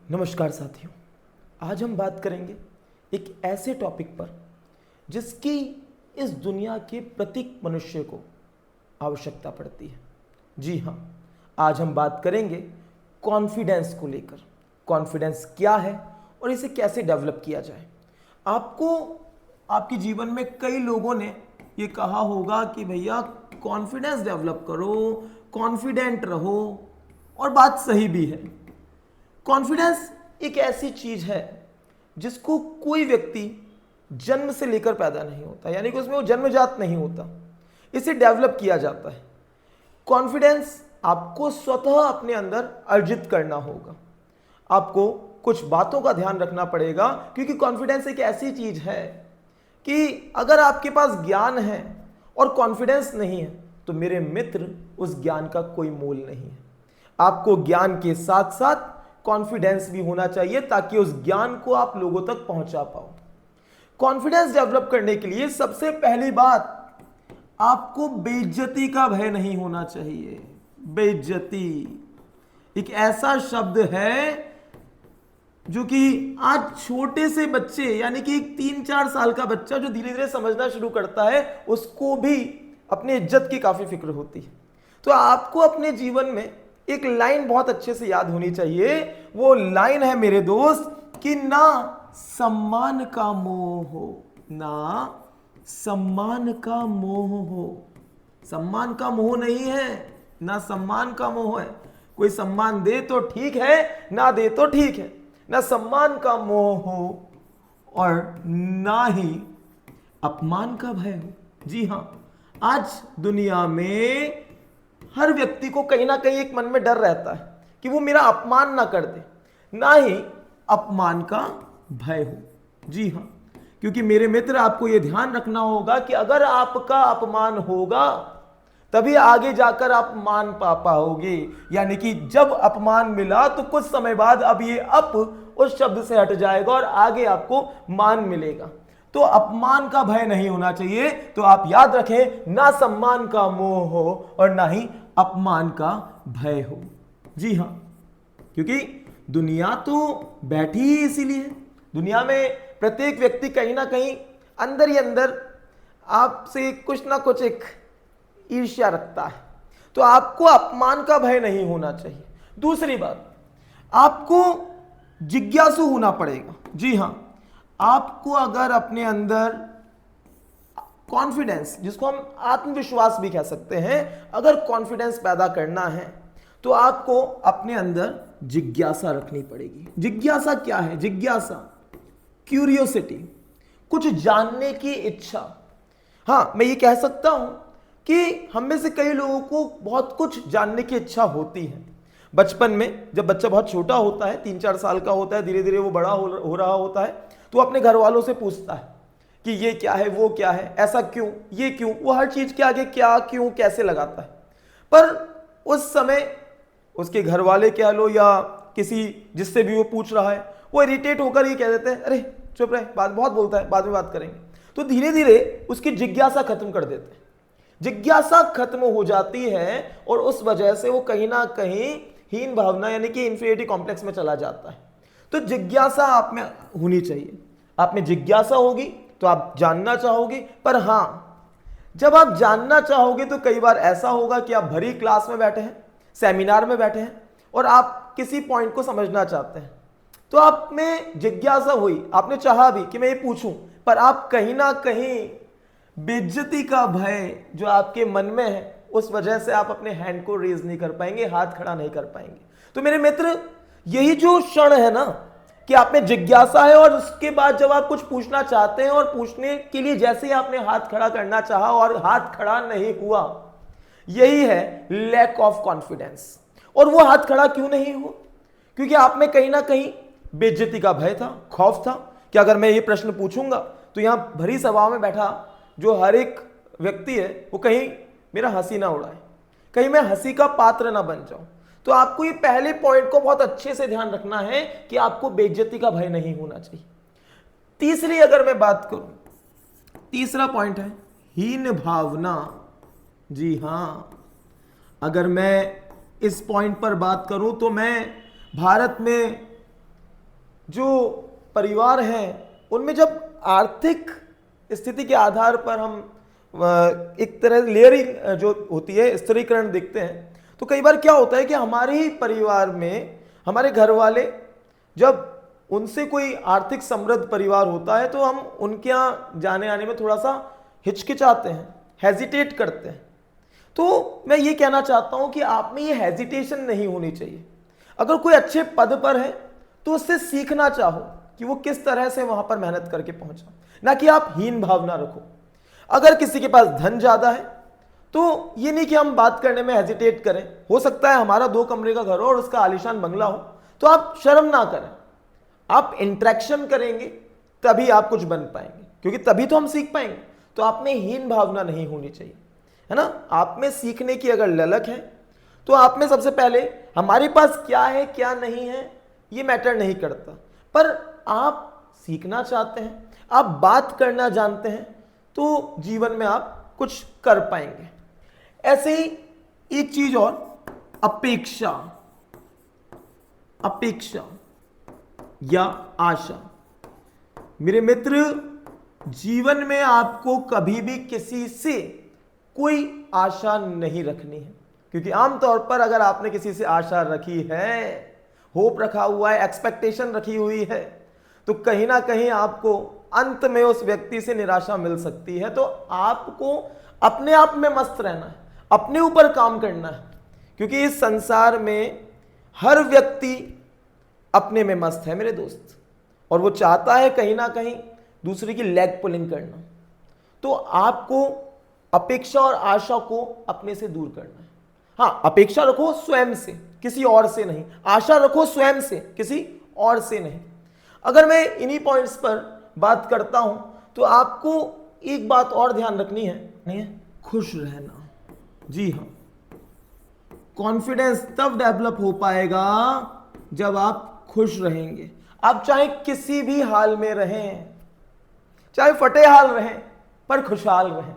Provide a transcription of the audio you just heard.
नमस्कार साथियों, आज हम बात करेंगे एक ऐसे टॉपिक पर जिसकी इस दुनिया के प्रत्येक मनुष्य को आवश्यकता पड़ती है। जी हाँ, आज हम बात करेंगे कॉन्फिडेंस को लेकर। कॉन्फिडेंस क्या है और इसे कैसे डेवलप किया जाए। आपको आपके जीवन में कई लोगों ने ये कहा होगा कि भैया कॉन्फिडेंस डेवलप करो, कॉन्फिडेंट रहो, और बात सही भी है। कॉन्फिडेंस एक ऐसी चीज है जिसको कोई व्यक्ति जन्म से लेकर पैदा नहीं होता, यानी कि उसमें वो जन्मजात नहीं होता, इसे डेवलप किया जाता है। कॉन्फिडेंस आपको स्वतः अपने अंदर अर्जित करना होगा। आपको कुछ बातों का ध्यान रखना पड़ेगा, क्योंकि कॉन्फिडेंस एक ऐसी चीज है कि अगर आपके पास ज्ञान है और कॉन्फिडेंस नहीं है तो मेरे मित्र उस ज्ञान का कोई मोल नहीं है। आपको ज्ञान के साथ साथ कॉन्फिडेंस भी होना चाहिए ताकि उस ज्ञान को आप लोगों तक पहुंचा पाओ। कॉन्फिडेंस डेवलप करने के लिए सबसे पहली बात, आपको बेइज्जती का भय नहीं होना चाहिए। बेइज्जती एक ऐसा शब्द है जो कि आज छोटे से बच्चे, यानी कि एक 3-4 साल का बच्चा जो धीरे धीरे समझना शुरू करता है, उसको भी अपनी इज्जत की काफी फिक्र होती है। तो आपको अपने जीवन में एक लाइन बहुत अच्छे से याद होनी चाहिए। वो लाइन है मेरे दोस्त कि ना सम्मान का मोह हो, ना सम्मान का मोह हो। सम्मान का मोह नहीं है, ना सम्मान का मोह है। कोई सम्मान दे तो ठीक है, ना दे तो ठीक है। ना सम्मान का मोह हो और ना ही अपमान का भय हो। जी हां, आज दुनिया में हर व्यक्ति को कहीं ना कहीं एक मन में डर रहता है कि वो मेरा अपमान ना कर दे, ना ही अपमान का भय हो। जी हां, क्योंकि मेरे मित्र आपको यह ध्यान रखना होगा कि अगर आपका अपमान होगा तभी आगे जाकर आप मान पा पाओगे। यानी कि जब अपमान मिला तो कुछ समय बाद अब ये अप उस शब्द से हट जाएगा और आगे आपको मान मिलेगा। तो अपमान का भय नहीं होना चाहिए। तो आप याद रखें, ना सम्मान का मोह हो और ना ही अपमान का भय हो। जी हां, क्योंकि दुनिया तो बैठी ही इसीलिए। दुनिया में प्रत्येक व्यक्ति कहीं ना कहीं अंदर ही अंदर आपसे कुछ ना कुछ एक ईर्ष्या रखता है। तो आपको अपमान का भय नहीं होना चाहिए। दूसरी बात, आपको जिज्ञासु होना पड़ेगा। जी हां, आपको अगर अपने अंदर कॉन्फिडेंस, जिसको हम आत्मविश्वास भी कह सकते हैं, अगर कॉन्फिडेंस पैदा करना है तो आपको अपने अंदर जिज्ञासा रखनी पड़ेगी। जिज्ञासा क्या है? जिज्ञासा क्यूरियोसिटी, कुछ जानने की इच्छा। हां, मैं ये कह सकता हूं कि हम में से कई लोगों को बहुत कुछ जानने की इच्छा होती है। बचपन में जब बच्चा बहुत छोटा होता है, 3-4 साल का होता है, धीरे धीरे वो बड़ा हो रहा होता है, तो अपने घर वालों से पूछता है कि ये क्या है, वो क्या है, ऐसा क्यों, ये क्यों। वो हर चीज के आगे क्या, क्यों, कैसे लगाता है। पर उस समय उसके घर वाले कह लो या किसी जिससे भी वो पूछ रहा है, वो इरिटेट होकर ये कह देते हैं, अरे चुप रहे, बात बहुत बोलता है, बाद में बात करेंगे। तो धीरे धीरे उसकी जिज्ञासा खत्म कर देते हैं। जिज्ञासा खत्म हो जाती है और उस वजह से वो कहीं ना कहीं हीन भावना, यानी कि इंफीरियरिटी कॉम्प्लेक्स में चला जाता है। तो जिज्ञासा आप में होनी चाहिए। आप में जिज्ञासा होगी तो आप जानना चाहोगे। पर हां, जब आप जानना चाहोगे तो कई बार ऐसा होगा कि आप भरी क्लास में बैठे हैं, सेमिनार में बैठे हैं और आप किसी पॉइंट को समझना चाहते हैं। तो आप में जिज्ञासा हुई, आपने चाहा भी कि मैं ये पूछूं, पर आप कहीं ना कहीं बेइज्जती का भय जो आपके मन में है, उस वजह से आप अपने हैंड को रेज नहीं कर पाएंगे, हाथ खड़ा नहीं कर पाएंगे। तो मेरे मित्र, यही जो क्षण है ना कि आप में जिज्ञासा है और उसके बाद जब आप कुछ पूछना चाहते हैं और पूछने के लिए जैसे ही आपने हाथ खड़ा करना चाहा और हाथ खड़ा नहीं हुआ, यही है लैक ऑफ कॉन्फिडेंस। और वो हाथ खड़ा क्यों नहीं हुआ? क्योंकि आप में कहीं ना कहीं बेइज्जती का भय था, खौफ था कि अगर मैं ये प्रश्न पूछूंगा तो यहां भरी सभा में बैठा जो हर एक व्यक्ति है वो कहीं मेरा हंसी ना उड़ाए, कहीं मैं हंसी का पात्र ना बन जाऊं। तो आपको ये पहले पॉइंट को बहुत अच्छे से ध्यान रखना है कि आपको बेइज्जती का भय नहीं होना चाहिए। तीसरी अगर मैं बात करूं, तीसरा पॉइंट है हीन भावना। जी हां, अगर मैं इस पॉइंट पर बात करूं तो मैं भारत में जो परिवार हैं उनमें जब आर्थिक स्थिति के आधार पर हम एक तरह लेयरिंग जो होती है स्तरीकरण देखते हैं, तो कई बार क्या होता है कि हमारे ही परिवार में हमारे घर वाले, जब उनसे कोई आर्थिक समृद्ध परिवार होता है तो हम उनके यहाँ जाने आने में थोड़ा सा हिचकिचाते हैं, हेजिटेट करते हैं। तो मैं ये कहना चाहता हूं कि आप में ये हेजिटेशन नहीं होनी चाहिए। अगर कोई अच्छे पद पर है तो उससे सीखना चाहो कि वो किस तरह से वहां पर मेहनत करके पहुंचा, ना कि आप हीन भावना रखो। अगर किसी के पास धन ज्यादा है तो ये नहीं कि हम बात करने में हेजिटेट करें। हो सकता है हमारा 2 कमरे का घर हो और उसका आलीशान बंगला हो, तो आप शर्म ना करें, आप इंटरेक्शन करेंगे तभी आप कुछ बन पाएंगे, क्योंकि तभी तो हम सीख पाएंगे। तो आप में हीन भावना नहीं होनी चाहिए, है ना। आप में सीखने की अगर ललक है तो आप में सबसे पहले हमारे पास क्या है क्या नहीं है ये मैटर नहीं करता, पर आप सीखना चाहते हैं, आप बात करना जानते हैं, तो जीवन में आप कुछ कर पाएंगे। ऐसे ही एक चीज और, अपेक्षा, अपेक्षा या आशा। मेरे मित्र, जीवन में आपको कभी भी किसी से कोई आशा नहीं रखनी है, क्योंकि आमतौर पर अगर आपने किसी से आशा रखी है, होप रखा हुआ है, एक्सपेक्टेशन रखी हुई है, तो कहीं ना कहीं आपको अंत में उस व्यक्ति से निराशा मिल सकती है। तो आपको अपने आप में मस्त रहना है, अपने ऊपर काम करना है, क्योंकि इस संसार में हर व्यक्ति अपने में मस्त है मेरे दोस्त, और वो चाहता है कहीं ना कहीं दूसरे की लेग पुलिंग करना। तो आपको अपेक्षा और आशा को अपने से दूर करना है। हाँ, अपेक्षा रखो स्वयं से, किसी और से नहीं। आशा रखो स्वयं से, किसी और से नहीं। अगर मैं इन्हीं पॉइंट्स पर बात करता हूं तो आपको एक बात और ध्यान रखनी है, खुश रहना। जी हाँ, कॉन्फिडेंस तब डेवलप हो पाएगा जब आप खुश रहेंगे। आप चाहे किसी भी हाल में रहें, चाहे फटे हाल रहें, पर खुशहाल रहें।